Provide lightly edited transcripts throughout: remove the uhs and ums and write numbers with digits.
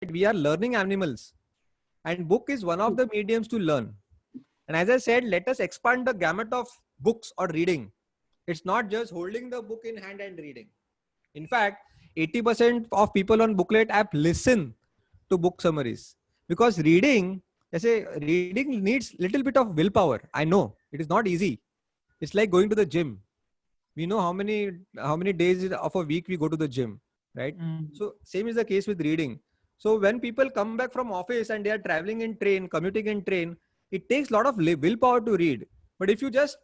We are learning animals, and book is one of the mediums to learn. And as I said, let us expand the gamut of books or reading. It's not just holding the book in hand and reading. In fact, 80% of people on booklet app listen to book summaries, because reading, I say, reading needs little bit of willpower. I know it is not easy. It's like going to the gym. We know how many days of a week we go to the gym, right? So same is the case with reading. So when people come back from office and they are traveling in train, commuting in train, it takes a lot of willpower to read. But if you just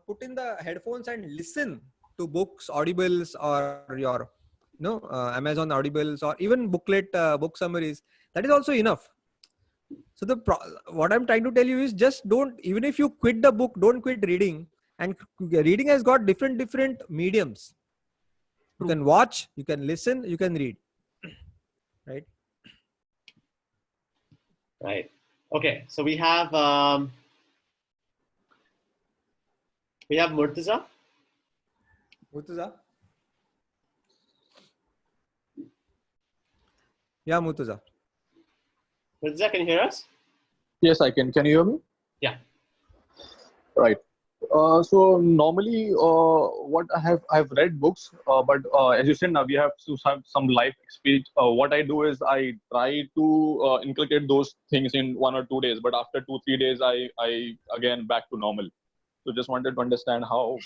put in the headphones and listen to books, audibles, or your Amazon audibles, or even booklet book summaries, that is also enough. So what I'm trying to tell you is, just don't, even if you quit the book, don't quit reading. And reading has got different mediums. You can watch, you can listen, you can read. Right? Right. Okay. So we have Murtaza. Murtaza? Yeah, Murtaza. Murtaza, can you hear us? Yes, I can. Can you hear me? Yeah. Right. So normally, what I've read books, but as you said, now we have to have some life experience. What I do is I try to inculcate those things in 1 or 2 days, but after 2-3 days, I again back to normal. So just wanted to understand how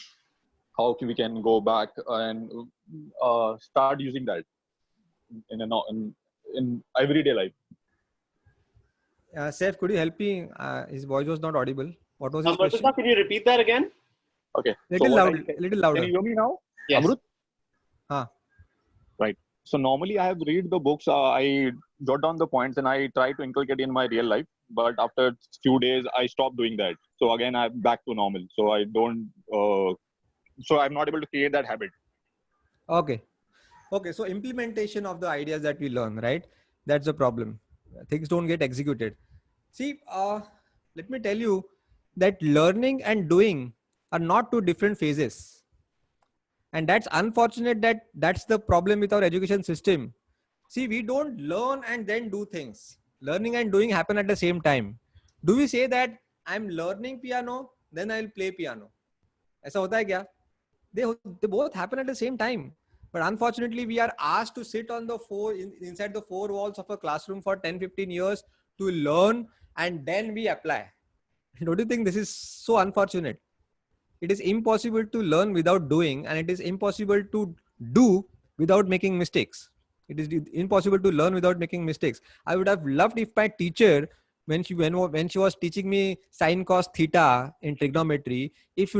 we can go back and start using that in everyday life. Saif, could you help me? His voice was not audible. What was his question? Can you repeat that again? Okay. Little louder. Can you hear me now? Yes. Amrut? Right. So normally I have read the books. I jot down the points and I try to inculcate in my real life. But after few days, I stop doing that. So again, I'm back to normal. So I don't. So I'm not able to create that habit. Okay. So implementation of the ideas that we learn, right? That's the problem. Things don't get executed. See, let me tell you that learning and doing are not two different phases. And that's unfortunate. That's the problem with our education system. See, we don't learn and then do things. Learning and doing happen at the same time. Do we say that I'm learning piano, then I'll play piano? ऐसा होता है क्या? They both happen at the same time. But unfortunately, we are asked to sit on the inside the four walls of a classroom for 10-15 years to learn, and then we apply. Don't you think this is so unfortunate? It is impossible to learn without doing, and it is impossible to do without making mistakes. It is impossible to learn without making mistakes. I would have loved if my teacher, when she was teaching me sine cos theta in trigonometry, if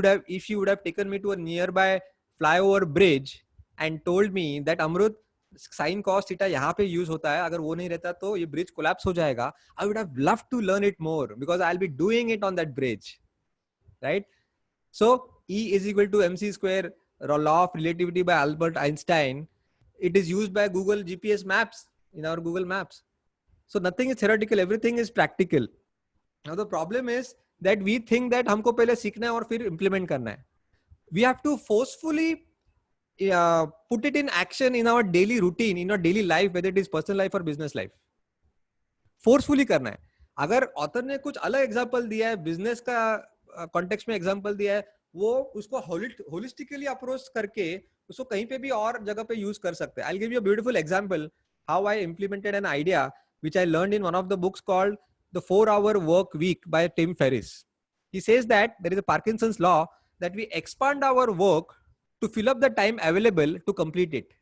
she would have taken me to a nearby flyover bridge and told me that, Amrut, sin cos theta यहाँ पे use होता है, अगर वो नहीं रहता तो ये bridge collapse हो जाएगा. I would have loved to learn it more, because I'll be doing it on that bridge, right? So E is equal to mc square, law of relativity by Albert Einstein. It is used by Google GPS maps, in our Google Maps. So nothing is theoretical, everything is practical. Now the problem is that we think that हमको पहले सीखना है और फिर implement करना है. We have to forcefully put it in action in our daily routine, in our daily life, whether it is personal life or business life. Forcefully करना है. अगर author ने कुछ अलग example दिया है, business का context में example दिया है, वो उसको holistically approach करके उसको कहीं पे भी और जगह पे use कर सकते हैं. I'll give you a beautiful example how I implemented an idea which I learned in one of the books called The 4-Hour Work Week by Tim Ferriss. He says that there is a Parkinson's law that we expand our work to fill up the time available to complete it.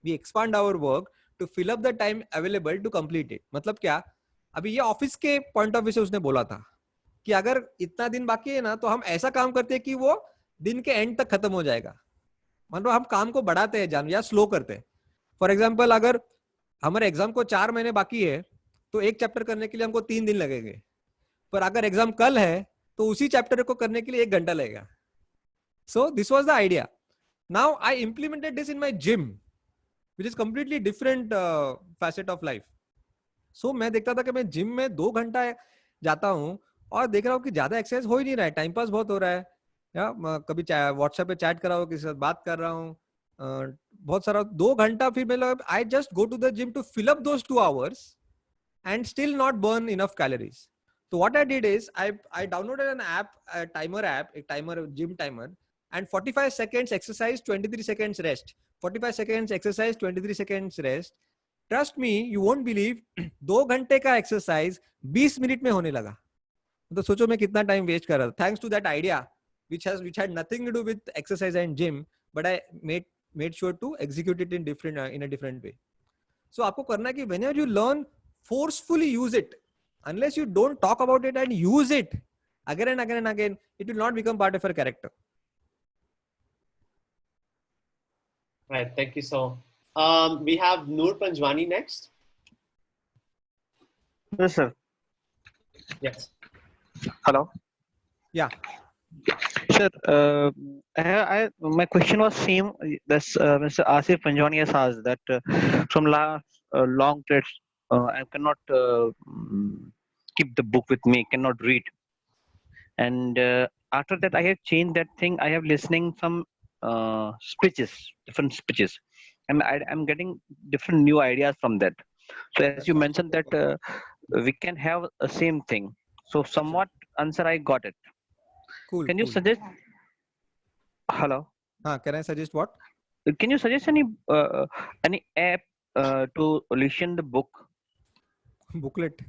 We expand our work to fill up the time available to complete it. मतलब क्या? अभी ये office के point of view से उसने बोला था कि अगर इतना दिन बाकी है ना, तो हम ऐसा काम करते हैं कि वो दिन के एंड तक खत्म हो जाएगा. मतलब हम काम को बढ़ाते हैं या स्लो करते हैं. फॉर एग्जाम्पल, अगर हमारे एग्जाम को 4 महीने बाकी है तो एक चैप्टर करने के लिए हमको 3 दिन लगेंगे. पर अगर एग्जाम कल है तो उसी चैप्टर को करने के लिए 1 घंटा लगेगा. So this was the idea. Now I implemented this in my gym, which is completely different facet of life. So मैं देखता था कि मैं जिम में 2 घंटा जाता हूँ और देख रहा हूँ कि ज्यादा एक्सरसाइज हो ही नहीं रहा है, टाइम पास बहुत हो रहा है. या कभी व्हाट्सएप पे चैट कर रहा हूँ, किसी के साथ बात कर रहा हूँ, बहुत सारा 2 घंटा फिर मतलब I just go to the gym to fill up those 2 hours and still not burn enough calories. So what I did is I downloaded an app, a timer, a gym timer, and 45 seconds exercise, 23 seconds rest. 45 seconds exercise, 23 seconds rest. Trust me, you won't believe 2 घंटे का exercise 20 minute में होने लगा. तो सोचो मैं कितना time waste कर रहा था. Thanks to that idea, which had nothing to do with exercise and gym, but I made sure to execute it in a different way. So आपको करना है कि whenever you learn, forcefully use it. Unless you don't talk about it and use it again and again and again, it will not become part of your character. Right. Thank you. So we have Noor Panjwani next. Yes, sir. Yes. Hello. Yeah. Sir, my question was same. This Mr. Asif Panjwani has asked that from last long trips, I cannot keep the book with me, cannot read. And after that, I have changed that thing. I have listening some speeches, different speeches, and I'm getting different new ideas from that. So as you mentioned that we can have a same thing. So somewhat answer I got it. Cool. Can you suggest? Hello. Can I suggest what? Can you suggest any app to listen the book? Booklet.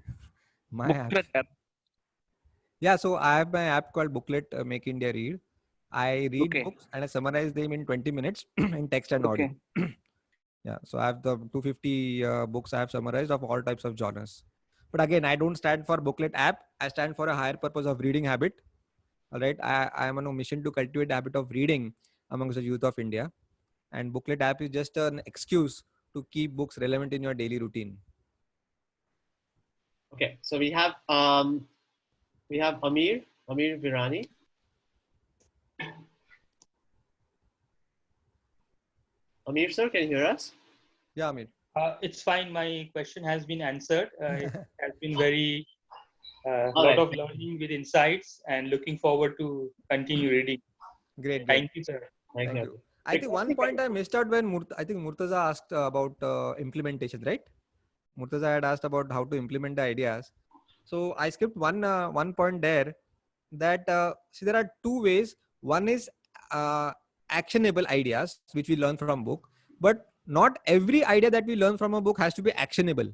My Booklet app. Yeah, so I have my app called Booklet, Make India Read. I read Okay. books and I summarize them in 20 minutes in text and audio. Yeah, so I have the 250 books I have summarized of all types of genres. But again, I don't stand for Booklet app. I stand for a higher purpose of reading habit. All right, I am on a mission to cultivate the habit of reading amongst the youth of India. And Booklet app is just an excuse to keep books relevant in your daily routine. Okay. So we have Amir Virani. Amir sir, can you hear us? Yeah, Amir. It's fine. My question has been answered. It has been very lot right. of learning with insights, and looking forward to continue reading. Great. Thank you, sir. Thank you. I think one point I missed out when Murtaza asked about implementation, right? Murtaza had asked about how to implement the ideas. So I skipped one point there, that see, there are two ways. One is actionable ideas which we learn from book, but not every idea that we learn from a book has to be actionable.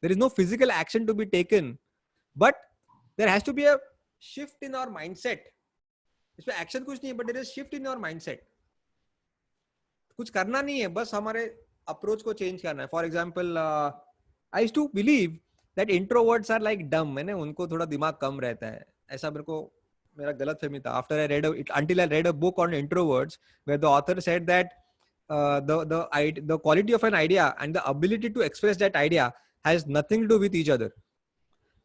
There is no physical action to be taken, but there has to be a shift in our mindset. इसमें action कुछ नहीं है, but there is shift in your mindset. कुछ करना नहीं है, बस हमारे approach को change करना है. For example, I used to believe that introverts are like dumb. मैंने उनको थोड़ा दिमाग कम रहता है, ऐसा मेरा गलत फहमी था. Until I read a book on introverts where the author said that the quality of an idea and the ability to express that idea has nothing to do with each other.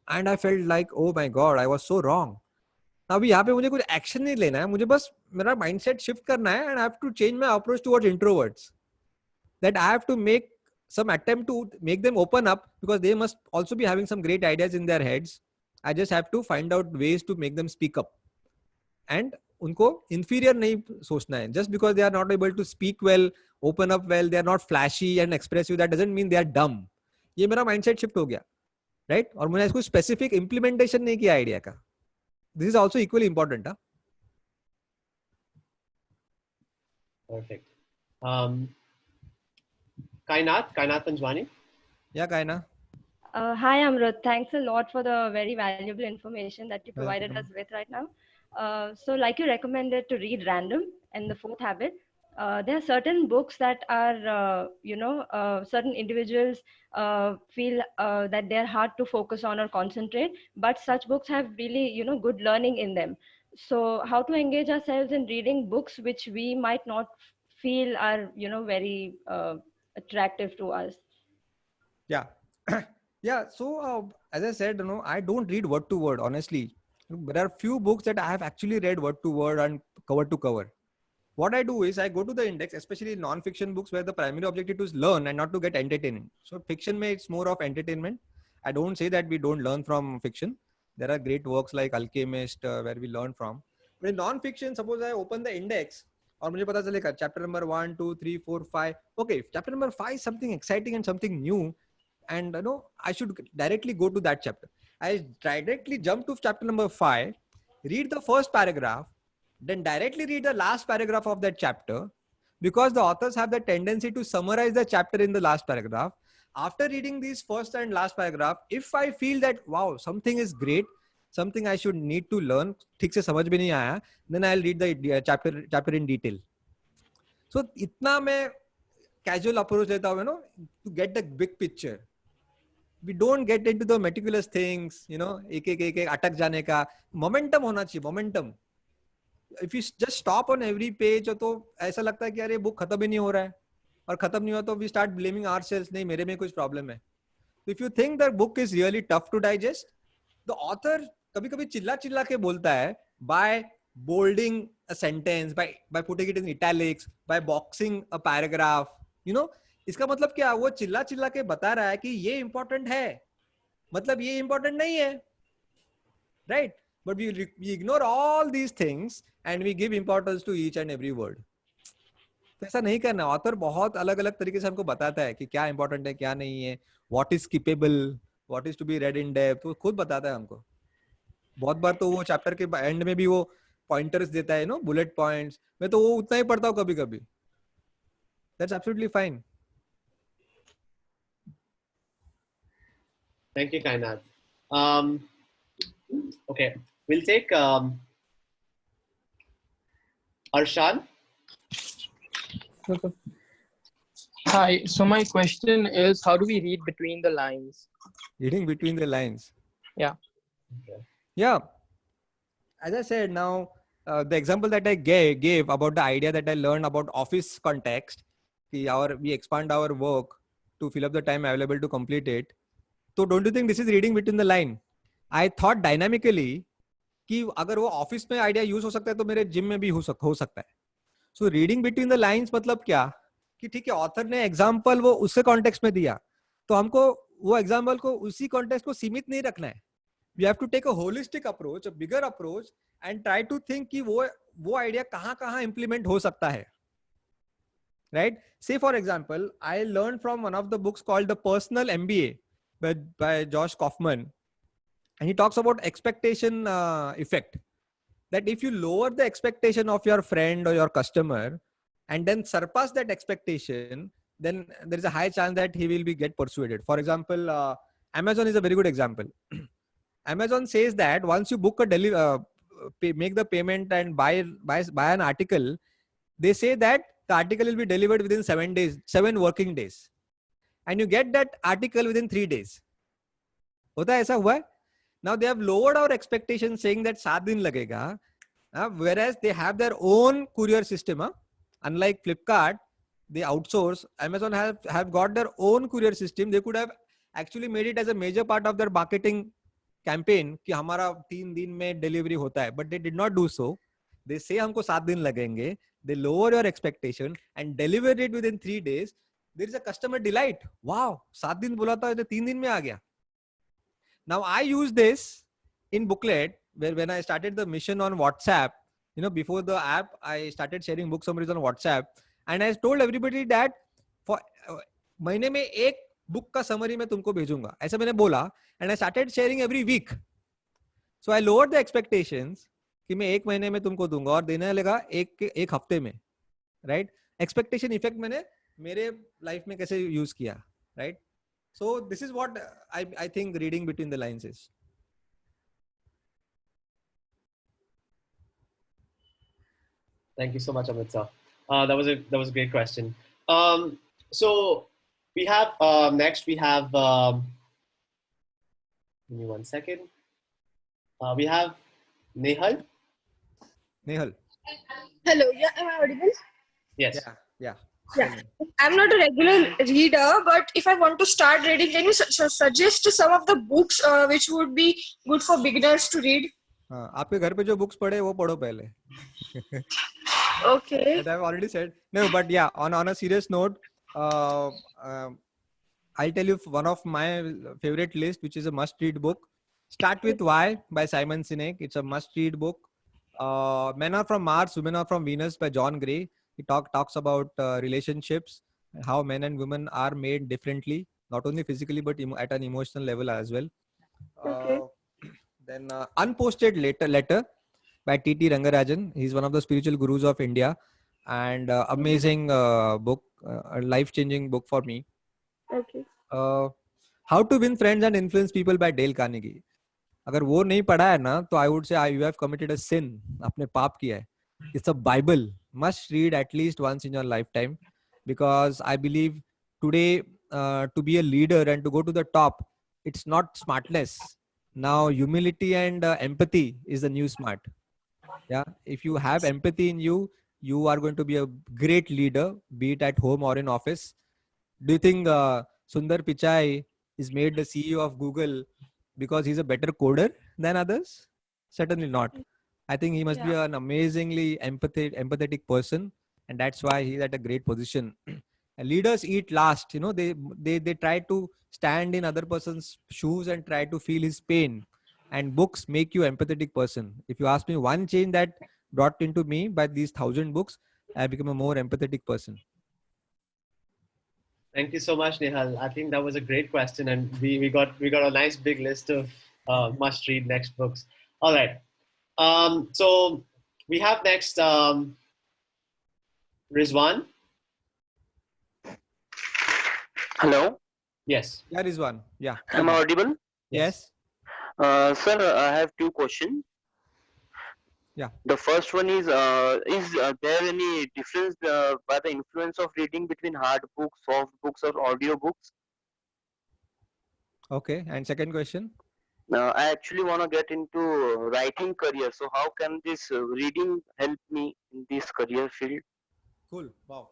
And I felt like, oh my God, I was so wrong. अभी यहाँ पे मुझे कुछ action नहीं लेना है, मुझे बस मेरा माइंडसेट शिफ्ट करना है, and I have to change my approach towards introverts. That I have to make some attempt to make them open up, because they must also be having some great ideas in their heads. I just have to find out ways to make them speak up. And उनको inferior नहीं सोचना है. Just because they are not able to speak well, open up well, they are not flashy and expressive, that doesn't mean they are dumb. ये मेरा mindset shift हो गया, right? और मैंने इसको specific implementation नहीं किया idea का. This is also equally important. Perfect. Kainat Panjwani. Yeah, Kaina. Hi, Amrut. Thanks a lot for the very valuable information that you provided us with right now. So like you recommended to read random and the fourth habit, there are certain books that are, certain individuals feel that they're hard to focus on or concentrate, but such books have really, good learning in them. So how to engage ourselves in reading books which we might not feel are, very attractive to us? Yeah. Yeah. So as I said, I don't read word to word, honestly. There are few books that I have actually read word to word and cover to cover. What I do is I go to the index, especially non-fiction books where the primary objective is learn and not to get entertainment. So fiction it's more of entertainment. I don't say that we don't learn from fiction. There are great works like Alchemist where we learn from. But in non-fiction, suppose I open the index और मुझे पता चलेगा chapter number 1 2 3 4 5, okay, chapter number 5 is something exciting and something new, and I should directly go to that chapter. I directly jump to chapter number 5, read the first paragraph, then directly read the last paragraph of that chapter, because the authors have the tendency to summarize the chapter in the last paragraph. After reading these first and last paragraph, if I feel that wow, something is great, something I should need to learn, ठीक से समझ में नहीं आया, then I'll read the chapter in detail. So इतना मैं casual approach लेता हूँ, to get the big picture. We don't get into the meticulous things, एक अटक जाने का. Momentum होना चाहिए, momentum. If you just stop on every page, तो ऐसा लगता है कि यार ये book खत्म ही नहीं हो रहा है, और खत्म नहीं हुआ तो we start blaming ourselves, नहीं मेरे में कुछ problem है. So if you think the book is really tough to digest, the author कभी कभी चिल्ला चिल्ला के बोलता है, by bolding a sentence, by putting it in italics, by boxing a paragraph, इसका मतलब क्या, वो चिल्ला चिल्ला के बता रहा है कि ये important है, मतलब ये important नहीं है, right? But we ignore all these things and we give importance to each and every word. तो ऐसा नहीं करना. ऑथर बहुत अलग अलग तरीके से हमको बताता है कि क्या इंपॉर्टेंट है, क्या नहीं है, what is skippable, what is to be read in depth, वो खुद बताता है हमको. बहुत बार तो वो चैप्टर के एंड में भी वो पॉइंटर्स देता है, बुलेट पॉइंट्स. मैं तो वो उतना ही पढ़ता हूँ कभी कभी. That's absolutely fine. Thank you, Kainat. Okay, we'll take Arshad. Hi, so my question is, how do we read between the lines? Reading between the lines. Yeah. Okay. Yeah. As I said, now the example that I gave about the idea that I learned about office context, we expand our work to fill up the time available to complete it. So don't you think this is reading between the line? I thought dynamically कि अगर वो office में idea use हो सकता है तो मेरे gym में भी हो सकता है. So reading between the lines मतलब क्या, कि ठीक है ऑथर ने एग्जांपल वो उसके कॉन्टेक्स्ट में दिया, तो हमको वो एग्जांपल को उसी कॉन्टेक्स्ट को सीमित नहीं रखना है. We have to take a holistic approach, a bigger approach, and try to think कि वो आइडिया कहाँ इंप्लीमेंट हो सकता है. Right, say for example I learn from one of the books called the personal MBA by Josh Kaufman. And he talks about expectation effect, that if you lower the expectation of your friend or your customer and then surpass that expectation, then there is a high chance that he will get persuaded. For example, Amazon is a very good example. Amazon says that once you book make the payment and buy an article, they say that the article will be delivered within 7 working days, and you get that article within 3 days. होता है, ऐसा हुआ है? Now they have lowered our expectations, saying that 7 दिन लगेगा, whereas they have their own courier system. Unlike Flipkart, they outsource. Amazon have got their own courier system. They could have actually made it as a major part of their marketing campaign कि हमारा 3 दिन में delivery होता है, but they did not do so. They say हमको 7 दिन लगेंगे. They lower your expectation and deliver it within 3 days. There is a customer delight. Wow, 7 दिन बोला था, 3 दिन में आ गया. Now I use this in booklet when I started the mission on WhatsApp. Before the app, I started sharing book summaries on WhatsApp, and I told everybody that for महीने में एक book का summary मैं तुमको भेजूंगा, ऐसा मैंने बोला, and I started sharing every week. So I lowered the expectations कि मैं एक महीने में तुमको दूंगा और देने लगा एक हफ्ते में, right? Expectation effect मैंने मेरे life में कैसे use किया, right? So this is what I think reading between the lines is. Thank you so much, Amrut sir. That was a great question. So we have next we have give me 1 second. We have Nehal. Nehal. Hello, yeah, am I audible? Yes. Yeah. Yeah, I'm not a regular reader, but if I want to start reading, can you suggest some of the books which would be good for beginners to read? हाँ, आपके घर पे जो books पढ़े वो पढ़ो पहले. Okay. And I've already said no, but yeah, on a serious note, I'll tell you one of my favorite list, which is a must-read book. Start with Why by Simon Sinek. It's a must-read book. Men Are From Mars, Women Are From Venus by John Gray. He talks about relationships, how men and women are made differently, not only physically but at an emotional level as well. Okay. Then Unposted Letter by T.T. Rangarajan. He's one of the spiritual gurus of India, and amazing book, a life-changing book for me. Okay. How to Win Friends and Influence People by Dale Carnegie. अगर वो नहीं पढ़ा है ना तो I would say you have committed a sin. आपने पाप किया है. It's a Bible. Must read at least once in your lifetime, because I believe today to be a leader and to go to the top, it's not smartness. Now humility and empathy is the new smart. Yeah, if you have empathy in you, you are going to be a great leader, be it at home or in office. Do you think Sundar Pichai is made the CEO of Google because he's a better coder than others? Certainly not. I think he must be an amazingly empathetic person, and that's why he's at a great position. And leaders eat last. You know, they try to stand in other person's shoes and try to feel his pain. And books make you empathetic person. If you ask me one change that brought into me by these 1,000 books, I become a more empathetic person. Thank you so much, Nihal. I think that was a great question, and we got a nice big list of must read next books. All right. So we have next Rizwan. Hello. Yes. Yeah, Rizwan. Yeah. Am I audible? Yes. Sir, I have two questions. Yeah. The first one is there any difference by the influence of reading between hard books, soft books, or audio books? Okay. And second question? I actually want to get into writing career. So how can this reading help me in this career field? Cool. Wow.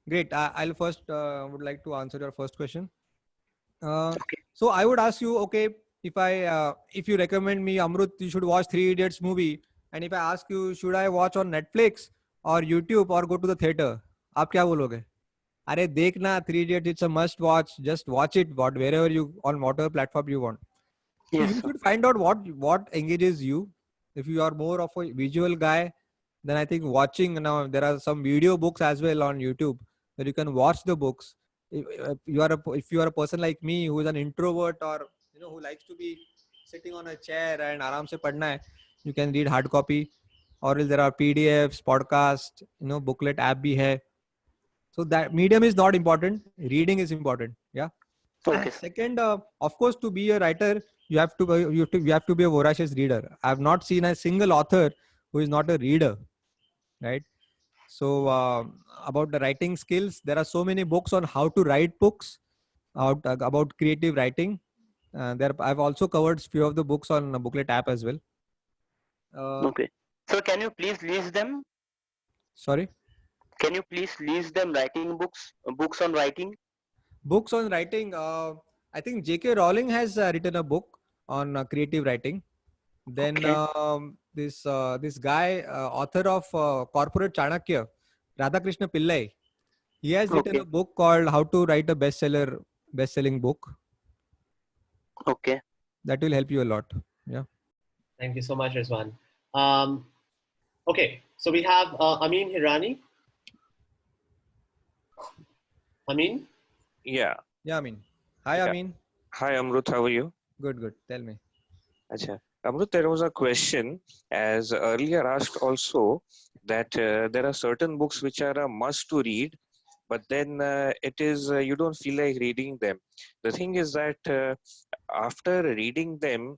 Great. I'll first would like to answer your first question. So I would ask you, okay, if you recommend me, Amrut, you should watch Three Idiots movie, and if I ask you, should I watch on Netflix or YouTube or go to the theater, आप क्या बोलोगे? अरे देखना Three Idiots, it's a must watch. Just watch it, wherever you on whatever platform you want. So Yes, you should find out what engages you. If you are more of a visual guy, then I think watching, now there are some video books as well on YouTube where you can watch the books. If you are a person like me who is an introvert, or who likes to be sitting on a chair and aram se padhna hai, you can read hard copy, or else there are PDFs, podcast, booklet app bhi hai. So that medium is not important. Reading is important. Yeah. Okay. Second, of course, to be a writer, you have to be a voracious reader. I have not seen a single author who is not a reader, right? So about the writing skills, there are so many books on how to write books, about creative writing. I've also covered few of the books on a booklet app as well. Okay. So can you please list them? Sorry. Can you please list them? Writing books on writing. Books on writing. I think J.K. Rowling has written a book on creative writing. Then this guy, author of Corporate Chanakya, Radhakrishna Pillai, he has written a book called How to Write a Best-selling Book. Okay. That will help you a lot. Yeah. Thank you so much, Rizwan. Okay, so we have Amin Hirani. Amin? Yeah. Yeah, Amin. Hi, Yeah. Amin. Hi, Amrut. How are you? Good. Tell me. Acha. Amrut, there was a question, as earlier asked also, that there are certain books which are a must to read, but then it is you don't feel like reading them. The thing is that after reading them,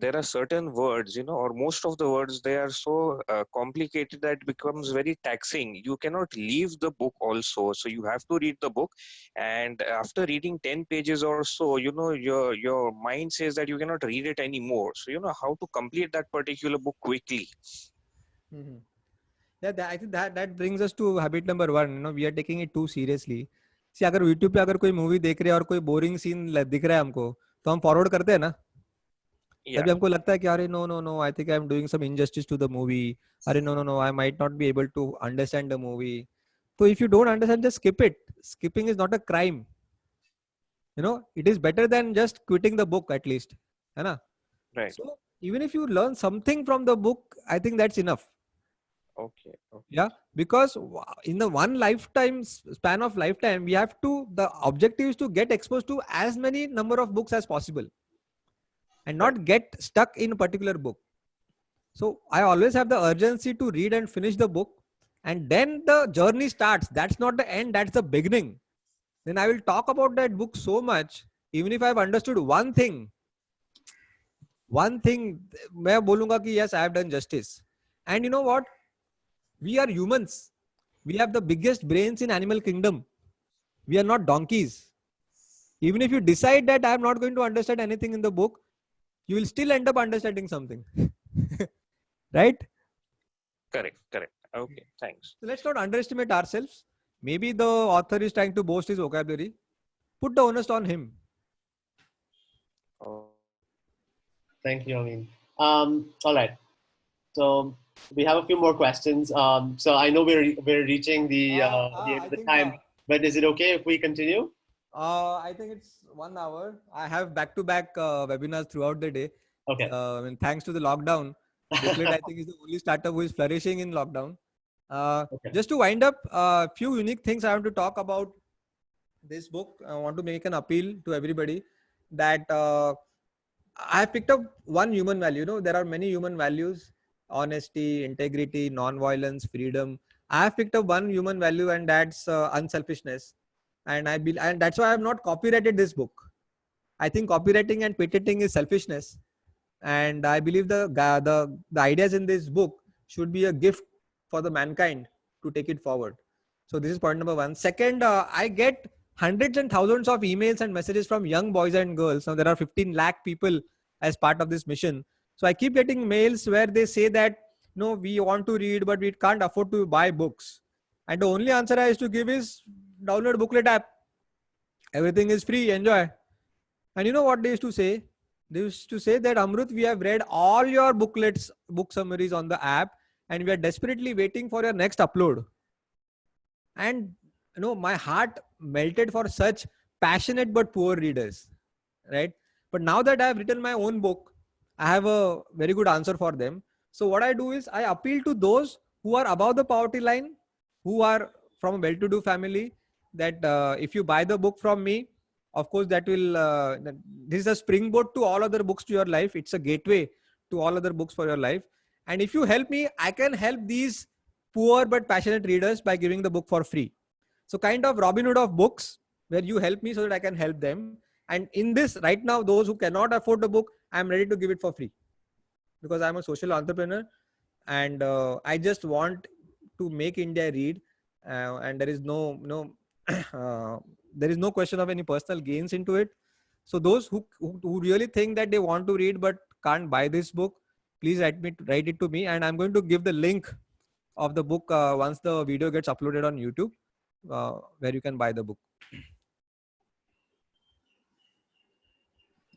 there are certain words, or most of the words, they are so complicated that it becomes very taxing. You cannot leave the book also, so you have to read the book, and after reading 10 pages or so, your mind says that you cannot read it anymore. So how to complete that particular book quickly. Mm-hmm. Yeah, I think that brings us to habit number 1. We are taking it too seriously. See, अगर YouTube पे अगर कोई movie देख रहे हैं और कोई boring scene दिख रहा है हमको, तो हम फॉरवर्ड करते हैं ना. तभी हमको लगता है कि अरे no I think I am doing some injustice to the movie. अरे no I might not be able to understand the movie. तो if you don't understand, just skip it. Skipping is not a crime. It is better than just quitting the book, at least. है ना? Right. So even if you learn something from the book, I think that's enough. Okay. Okay. Yeah, because in the one lifetime span of lifetime, we have to, the objective is to get exposed to as many number of books as possible and not get stuck in a particular book. So I always have the urgency to read and finish the book, and then the journey starts. That's not the end, that's the beginning. Then I will talk about that book so much, even if I've understood one thing, मैं बोलूंगा कि yes, I have done justice. And you know what? We are humans. We have the biggest brains in animal kingdom. We are not donkeys. Even if you decide that I am not going to understand anything in the book, you will still end up understanding something. Right? Correct. Correct. Okay. Thanks. So let's not underestimate ourselves. Maybe the author is trying to boast his vocabulary. Put the onus on him. Oh. Thank you, Amin. All right. So we have a few more questions. So I know we're reaching the end of the time, but is it okay if we continue? I think it's 1 hour. I have back-to-back webinars throughout the day. Okay. And thanks to the lockdown, Booklet I think is the only startup who is flourishing in lockdown. Okay. Just to wind up, a few unique things I want to talk about this book. I want to make an appeal to everybody that I have picked up one human value. You know, there are many human values: honesty, integrity, non-violence, freedom. I have picked up one human value, and that's unselfishness. And and that's why I have not copyrighted this book. I think copyrighting and patenting is selfishness. And I believe the ideas in this book should be a gift for the mankind to take it forward. So this is point number one. Second, I get hundreds and thousands of emails and messages from young boys and girls. Now there are 15 lakh people as part of this mission. So I keep getting mails where they say that, no, we want to read, but we can't afford to buy books. And the only answer I used to give is download Booklet app. Everything is free, enjoy. And you know what they used to say? They used to say that, Amrut, we have read all your booklets, book summaries on the app, and we are desperately waiting for your next upload. And you know, my heart melted for such passionate but poor readers, right? But now that I have written my own book, I have a very good answer for them. So what I do is I appeal to those who are above the poverty line, who are from a well-to-do family, that if you buy the book from me, of course, that will, this is a springboard to all other books to your life. It's a gateway to all other books for your life. And if you help me, I can help these poor but passionate readers by giving the book for free. So kind of Robin Hood of books, where you help me so that I can help them. And in this right now, those who cannot afford the book, I'm ready to give it for free, because I'm a social entrepreneur, and I just want to make India read. And there is no there is no question of any personal gains into it. So those who really think that they want to read but can't buy this book, please write it to me, and I'm going to give the link of the book once the video gets uploaded on YouTube, where you can buy the book.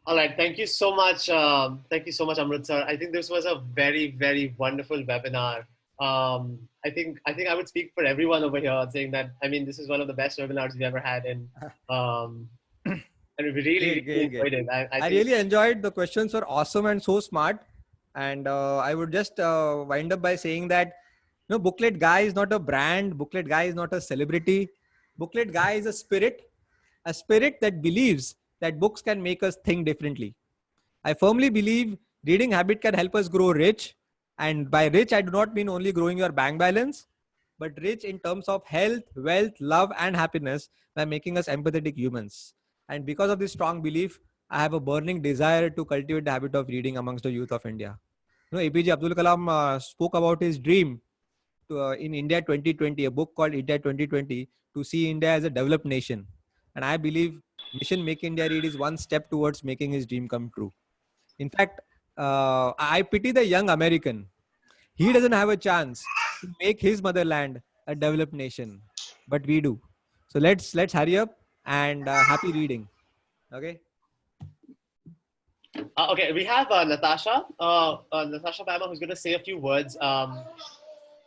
All right. Thank you so much. Thank you so much, Amrut sir. I think this was a very, very wonderful webinar. I think I would speak for everyone over here saying that, I mean, this is one of the best webinars we've ever had. And we really enjoyed it. I really enjoyed. The questions were awesome and so smart. And I would just wind up by saying that, no, Booklet Guy is not a brand. Booklet Guy is not a celebrity. Booklet Guy is a spirit that believes that books can make us think differently. I firmly believe reading habit can help us grow rich. And by rich, I do not mean only growing your bank balance, but rich in terms of health, wealth, love, and happiness, by making us empathetic humans. And because of this strong belief, I have a burning desire to cultivate the habit of reading amongst the youth of India. You know, APJ Abdul Kalam spoke about his dream to, in India 2020, a book called India 2020, to see India as a developed nation. And I believe Mission Make India Read is one step towards making his dream come true. In fact, I pity the young American. He doesn't have a chance to make his motherland a developed nation, but we do. So let's hurry up, and happy reading. Okay. Okay, we have Natasha Bama, who's going to say a few words on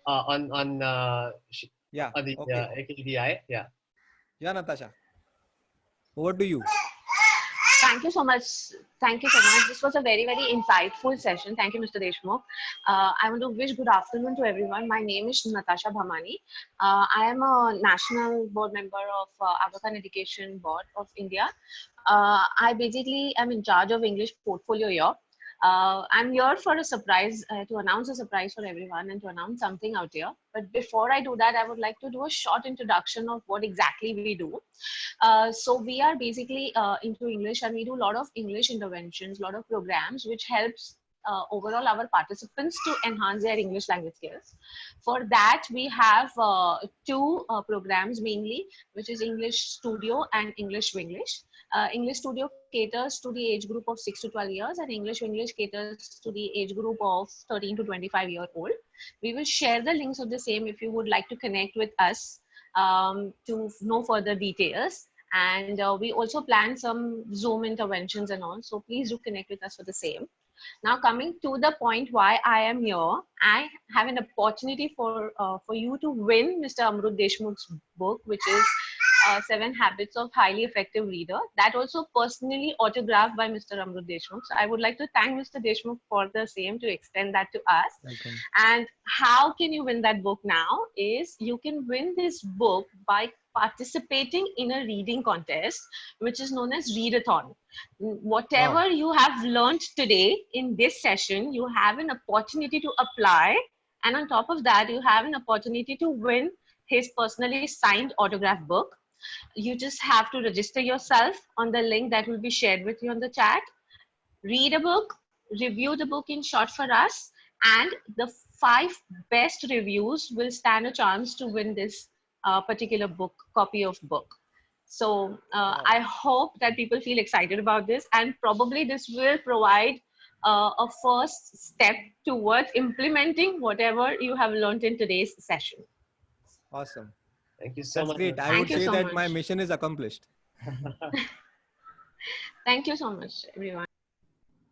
the AKEB. Yeah, Natasha. Over to you. thank you so much. Thank you so much. This was a very, very insightful session. Thank you, Mr. Deshmukh. I want to wish good afternoon to everyone. My name is Natasha Bhamani. I am a national board member of Aga Khan Education Board of India. I basically am in charge of English portfolio here. I'm here for a surprise, to announce a surprise for everyone and to announce something out here. But before I do that, I would like to do a short introduction of what exactly we do. So we are basically into English, and we do a lot of English interventions, a lot of programs which helps overall our participants to enhance their English language skills. For that, we have two programs mainly, which is English Studio and English Winglish. English Studio caters to the age group of 6 to 12 years, and English Winglish caters to the age group of 13 to 25-year-old. We will share the links of the same if you would like to connect with us to know further details. And we also plan some Zoom interventions and all. So please do connect with us for the same. Now, coming to the point why I am here, I have an opportunity for you to win Mr. Amrut Deshmukh's book, which is 7 Habits of Highly Effective Reader. That also personally autographed by Mr. Amrut Deshmukh. So I would like to thank Mr. Deshmukh for the same, to extend that to us. Welcome. And how can you win that book now is you can win this book by participating in a reading contest, which is known as Readathon. Whatever you have learned today in this session, you have an opportunity to apply. And on top of that, you have an opportunity to win his personally signed autograph book. You just have to register yourself on the link that will be shared with you on the chat. Read a book, review the book in short for us, and the 5 best reviews will stand a chance to win this particular book, copy of book. So I hope that people feel excited about this, and probably this will provide a first step towards implementing whatever you have learned in today's session. Awesome. Thank you so That's much. great. I Thank would you say so that much. my mission is accomplished. Thank you so much, everyone.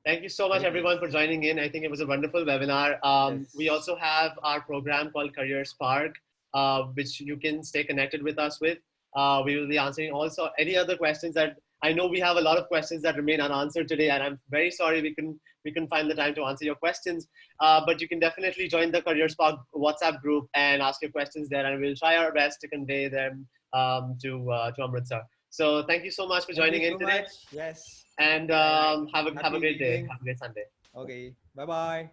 Thank you so much, everyone, for joining in. I think it was a wonderful webinar. We also have our program called Career Spark, which you can stay connected with us with. We will be answering also any other questions that I know we have a lot of questions that remain unanswered today, and I'm very sorry we couldn't find the time to answer your questions. But you can definitely join the Career Spark WhatsApp group and ask your questions there, and we'll try our best to convey them to Amritsar. So thank you so much for joining in today. Yes. And have a great day. evening. Have a great Sunday. Okay. Bye-bye.